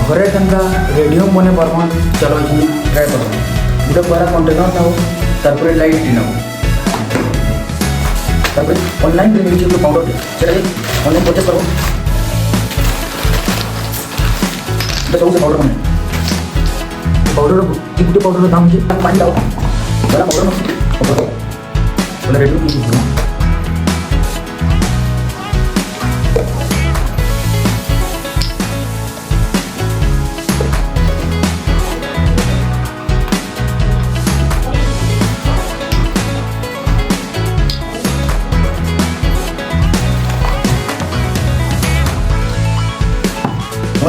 घरे केनता रेडियम बने पार्मा चलो ये ट्राई करो गोटे पहला कंटेनर नाओ तारपर लाइट टी नाओ तारपर ऑनलाइन रे मिल जो पाउडर सेटा ऑनलाइन परचेस करो बस वो से पाउडर बने पाउडर की गुटे पाउडर दाम जे पानी लाओ बड़ा पाउडर बोला रेडियम की चीज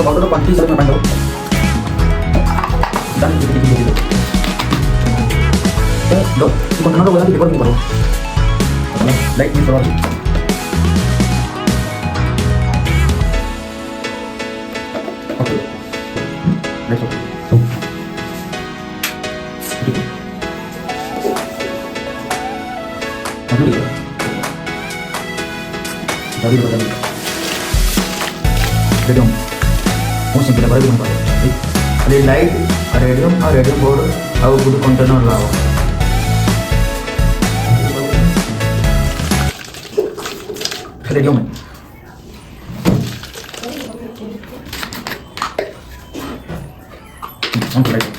पाउडर क्वांटिटी सब में पानी dan dikit-dikit gitu. Dok, container lo ganti peper nih baru. Light di bawah. Oke. Let's go. Jadi begini. Jadi वो सिंपल है बड़ा अरे लाइट रेडियम और रेडियम बोर्ड और गुड कंटेनर लाओ रेडियम में हम लाइट